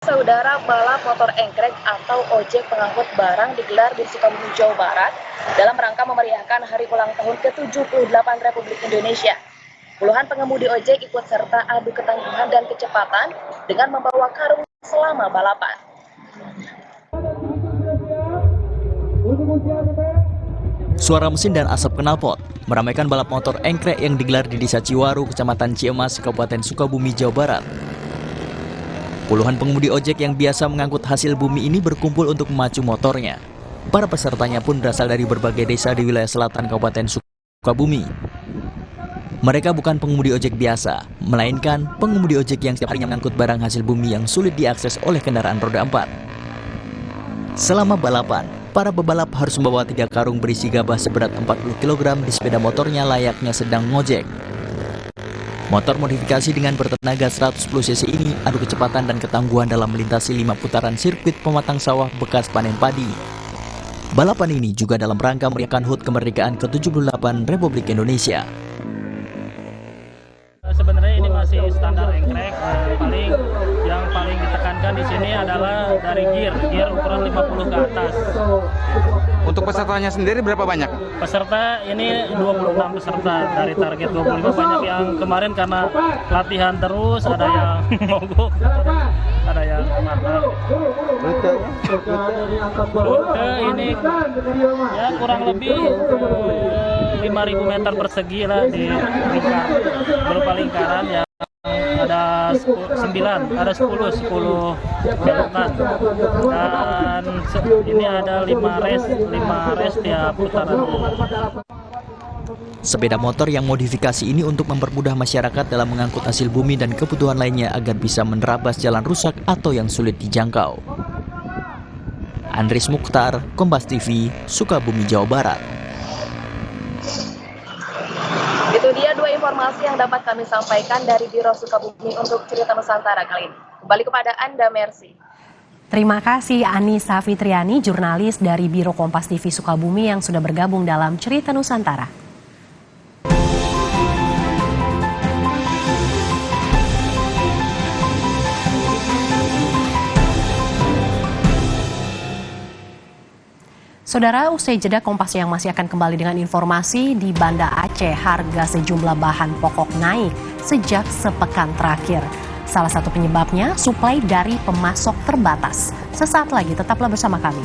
Saudara, balap motor engkrek atau ojek pengangkut barang digelar di Sukabumi, Jawa Barat dalam rangka memeriahkan Hari Ulang Tahun ke-78 Republik Indonesia. Puluhan pengemudi ojek ikut serta adu ketangguhan dan kecepatan dengan membawa karung selama balapan. Suara mesin dan asap knalpot meramaikan balap motor engkrek yang digelar di Desa Ciwaru, Kecamatan Ciemas, Kabupaten Sukabumi, Jawa Barat. Puluhan pengemudi ojek yang biasa mengangkut hasil bumi ini berkumpul untuk memacu motornya. Para pesertanya pun berasal dari berbagai desa di wilayah selatan Kabupaten Sukabumi. Mereka bukan pengemudi ojek biasa, melainkan pengemudi ojek yang setiap harinya mengangkut barang hasil bumi yang sulit diakses oleh kendaraan roda 4. Selama balapan, para pebalap harus membawa 3 karung berisi gabah seberat 40 kg di sepeda motornya layaknya sedang ngojek. Motor modifikasi dengan bertenaga 110 cc ini adu kecepatan dan ketangguhan dalam melintasi 5 putaran sirkuit pematang sawah bekas panen padi. Balapan ini juga dalam rangka merayakan HUT kemerdekaan ke-78 Republik Indonesia. Sebenarnya ini masih standar engkrek, yang paling ditekankan di sini adalah dari gear ukuran 50 ke atas. Untuk pesertanya sendiri berapa banyak? Peserta ini 26 peserta, dari target 25 banyak yang kemarin karena latihan terus, ada yang mogok, ada yang mantap. Rute ini ya kurang lebih 5.000 meter persegi lah di lingkar, berupa lingkaran yang ada 10 belokan, dan ini ada 5 race tiap putaran. Sepeda motor yang modifikasi ini untuk mempermudah masyarakat dalam mengangkut hasil bumi dan kebutuhan lainnya agar bisa menerabas jalan rusak atau yang sulit dijangkau. Andris Mukhtar, Kompas TV, Sukabumi, Jawa Barat. Itu dia 2 informasi yang dapat kami sampaikan dari Biro Sukabumi untuk Cerita Nusantara kali ini. Kembali kepada Anda, Mercy. Terima kasih Anissa Fitriani, jurnalis dari Biro Kompas TV Sukabumi yang sudah bergabung dalam Cerita Nusantara. Saudara, usai jeda Kompas yang masih akan kembali dengan informasi di Banda Aceh, harga sejumlah bahan pokok naik sejak sepekan terakhir. Salah satu penyebabnya suplai dari pemasok terbatas. Sesaat lagi tetaplah bersama kami.